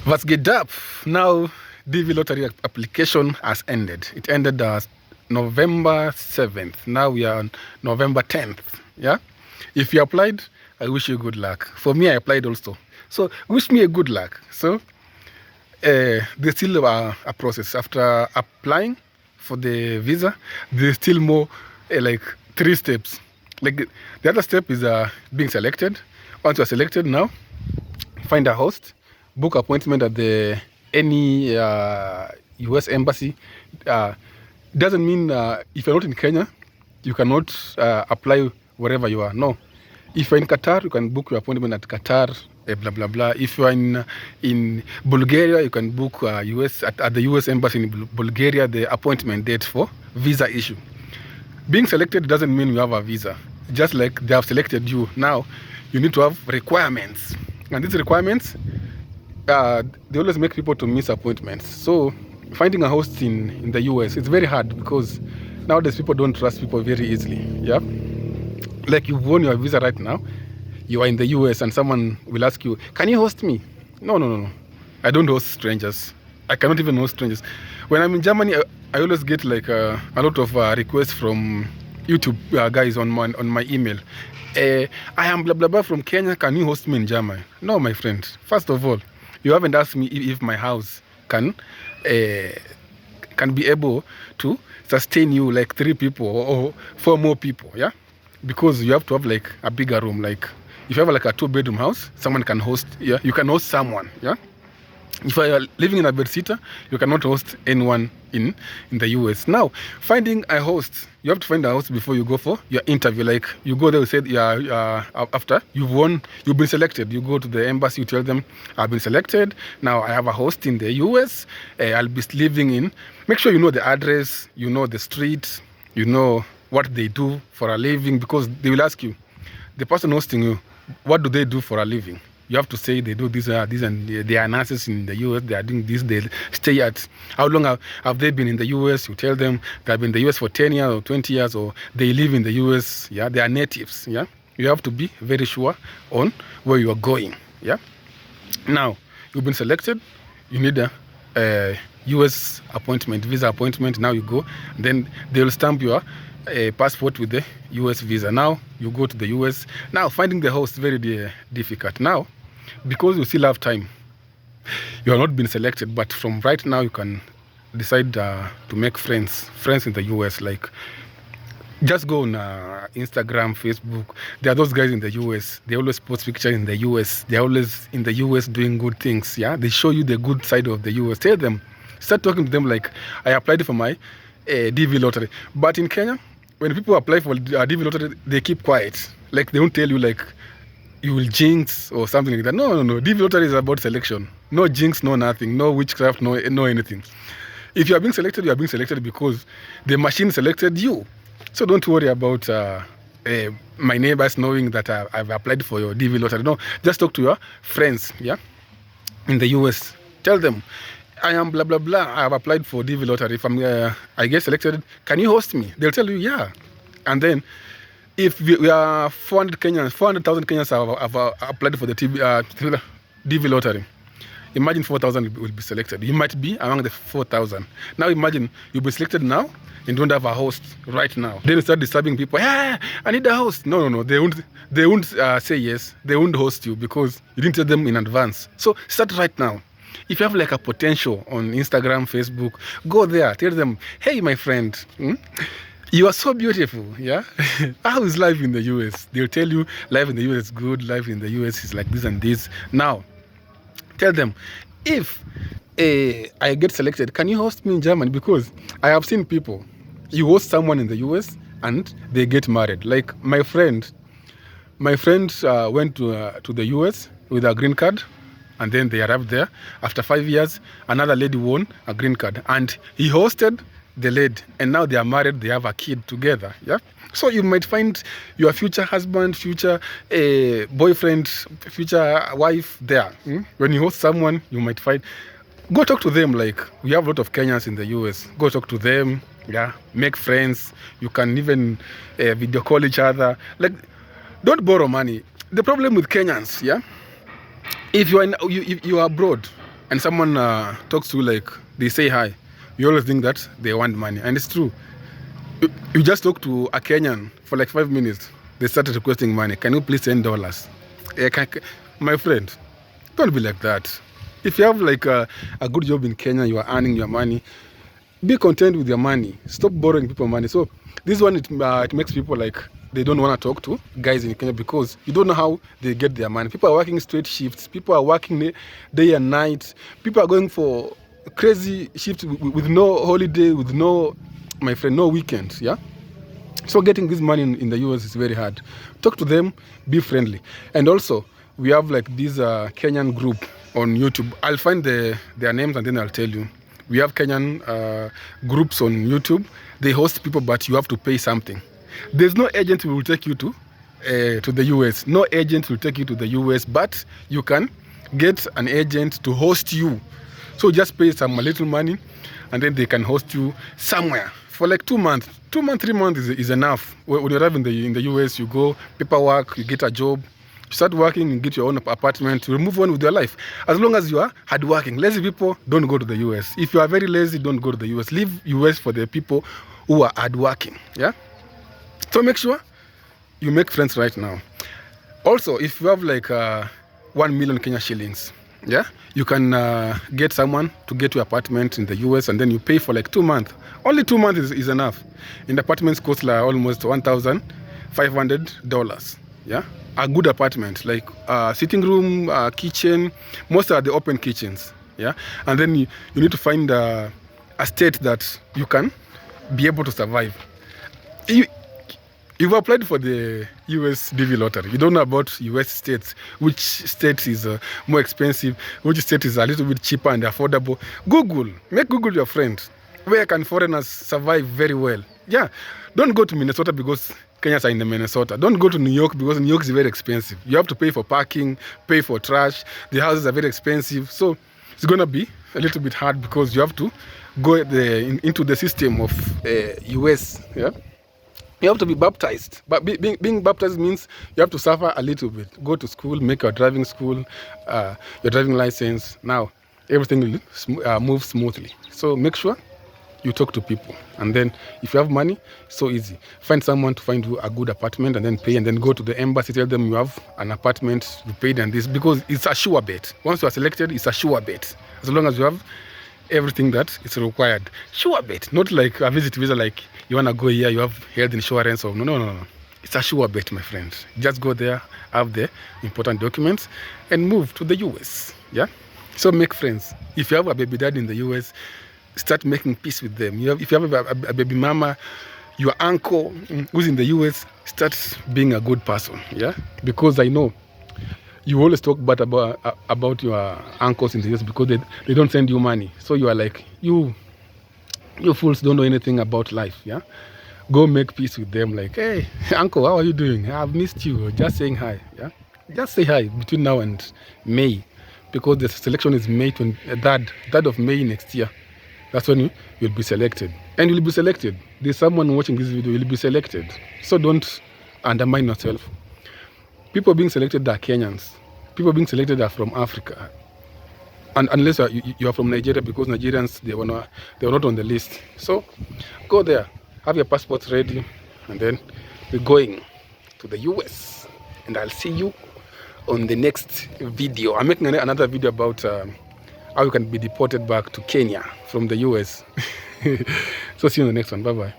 Was geht up? Now, DV lottery application has ended. It ended November 7th. Now we are on November 10th. Yeah? If you applied, I wish you good luck. For me, I applied also. So, wish me a good luck. So, there's still a process. After applying for the visa, there's still more, like 3 steps. Like the other step is being selected. Once you're selected now, find a host, book appointment at any US embassy. Doesn't mean if you're not in Kenya, you cannot apply wherever you are. No. If you're in Qatar, you can book your appointment at Qatar, blah, blah, blah. If you're in Bulgaria, you can book at the US embassy in Bulgaria, the appointment date for visa issue. Being selected doesn't mean you have a visa. Just like they have selected you. Now, you need to have requirements. And these requirements, they always make people to miss appointments. So finding a host in the US, it's very hard because nowadays people don't trust people very easily. Yeah, like you've won your visa right now, you are in the US and someone will ask you, can you host me? No. I don't host strangers. I cannot even host strangers. When I'm in Germany, I always get like a lot of requests from YouTube guys on my email. I am blah blah blah from Kenya. Can you host me in Germany? No, my friend. First of all, you haven't asked me if my house can be able to sustain you like 3 people or 4 more people. Yeah, because you have to have like a bigger room. Like if you have like a 2-bedroom house, someone can host. Yeah, you can host someone. Yeah. If you are living in a bedsitter, you cannot host anyone in the US. Now, finding a host, you have to find a host before you go for your interview. Like you go there, you said, after you've been selected. You go to the embassy, you tell them, I've been selected. Now I have a host in the US. I'll be living in. Make sure you know the address, you know the street, you know what they do for a living, because they will ask you, the person hosting you, what do they do for a living? You have to say they do this and they are nurses in the US, they are doing this, they stay at, how long have they been in the US? You tell them they've been in the US for 10 years or 20 years, or they live in the US, yeah, they are natives, yeah. You have to be very sure on where you are going, yeah. Now, you've been selected, you need a US appointment, visa appointment, now you go, then they'll stamp your passport with the US visa. Now, you go to the US. Now, finding the host is very difficult. Now, because you still have time, you have not been selected, but from right now you can decide to make friends in the US. Like, just go on Instagram, Facebook. There are those guys in the US. They always post pictures in the US. They're always in the US doing good things. Yeah, they show you the good side of the US. Tell them, start talking to them like, I applied for my DV lottery. But in Kenya, when people apply for DV lottery, they keep quiet. Like, they won't tell you like you will jinx or something like that. No. DV lottery is about selection. No jinx, no nothing, no witchcraft, no anything. If you are being selected, you are being selected because the machine selected you. So don't worry about my neighbors knowing that I've applied for your DV lottery. No, just talk to your friends, yeah, in the US. Tell them, I am blah blah blah. I have applied for DV lottery. If I get selected, can you host me? They'll tell you, yeah. And then, if we are 400,000 Kenyans have applied for the DV lottery. Imagine 4,000 will be selected. You might be among the 4,000. Now imagine you'll be selected now and don't have a host right now. Then you start disturbing people. Yeah, I need a host. No. They won't say yes. They won't host you because you didn't tell them in advance. So start right now. If you have like a potential on Instagram, Facebook, go there. Tell them, hey, my friend, you are so beautiful. Yeah. How is life in the US? They'll tell you life in the US is good. Life in the US is like this and this. Now, tell them, if I get selected, can you host me in Germany? Because I have seen people, you host someone in the US and they get married. Like my friend went to the US with a green card, and then they arrived there. After 5 years, another lady won a green card, and he hosted the lady, and now they are married. They have a kid together. Yeah. So you might find your future husband, future boyfriend, future wife there. When you host someone, you might find. Go talk to them. Like, we have a lot of Kenyans in the US. Go talk to them. Yeah. Make friends. You can even video call each other. Like, don't borrow money. The problem with Kenyans, yeah. If you are abroad and someone talks to you, like they say hi, you always think that they want money. And it's true. You just talk to a Kenyan for like 5 minutes, they started requesting money. Can you please send dollars? My friend, don't be like that. If you have like a good job in Kenya, you are earning your money, be content with your money. Stop borrowing people money. So this one, it makes people like they don't want to talk to guys in Kenya because you don't know how they get their money. People are working straight shifts. People are working day and night. People are going for crazy shifts with no holiday, with no, my friend, no weekends. Yeah. So getting this money in the US is very hard. Talk to them, be friendly. And also, we have like this Kenyan group on YouTube. I'll find their names and then I'll tell you. We have Kenyan groups on YouTube. They host people, but you have to pay something. There's no agent who will take you to the US. No agent will take you to the US, but you can get an agent to host you. So just pay some little money, and then they can host you somewhere for like 2 months. 2 months, 3 months is enough. When you arrive in the US, you go paperwork, you get a job, you start working, you get your own apartment, you move on with your life. As long as you are hardworking. Lazy people don't go to the US. If you are very lazy, don't go to the US. Leave US for the people who are hardworking. Yeah. So make sure you make friends right now. Also, if you have like 1 million Kenya shillings, yeah, you can get someone to get your apartment in the US, and then you pay for like 2 months. Only 2 months is enough. And apartments cost like almost $1,500. Yeah, a good apartment, like sitting room, kitchen. Most are the open kitchens. Yeah, and then you need to find a state that you can be able to survive. You've applied for the US DV lottery. You don't know about US states, which state is more expensive, which state is a little bit cheaper and affordable. Google, make Google your friend. Where can foreigners survive very well? Yeah, don't go to Minnesota because Kenyans are in Minnesota. Don't go to New York because New York is very expensive. You have to pay for parking, pay for trash. The houses are very expensive. So it's going to be a little bit hard because you have to go into the system of US. Yeah. You have to be baptized. But being baptized means you have to suffer a little bit. Go to school, make your driving school, your driving license. Now, everything will move smoothly. So make sure you talk to people. And then if you have money, it's so easy. Find someone to find you a good apartment and then pay, and then go to the embassy, tell them you have an apartment, you paid and this, because it's a sure bet. Once you are selected, it's a sure bet. As long as you have everything that is required. Sure bet. Not like a visit visa, like you want to go here, you have health insurance or no. It's a sure bet, my friend. Just go there, have the important documents, and move to the US. Yeah? So make friends. If you have a baby dad in the US, start making peace with them. If you have a baby mama, your uncle who's in the US, start being a good person. Yeah? Because I know you always talk bad about your uncles in the US because they don't send you money. So you are like, you fools don't know anything about life. Yeah, go make peace with them. Like, hey, uncle, how are you doing? I've missed you. Just saying hi. Yeah, just say hi between now and May, because the selection is May 3rd of May next year. That's when you'll be selected, and you'll be selected. There's someone watching this video. You'll be selected. So don't undermine yourself. People being selected are Kenyans. People being selected are from Africa. And unless you are from Nigeria, because Nigerians, they were not on the list. So go there, have your passports ready, and then we're going to the US. And I'll see you on the next video. I'm making another video about how you can be deported back to Kenya from the US. So see you in the next one. Bye-bye.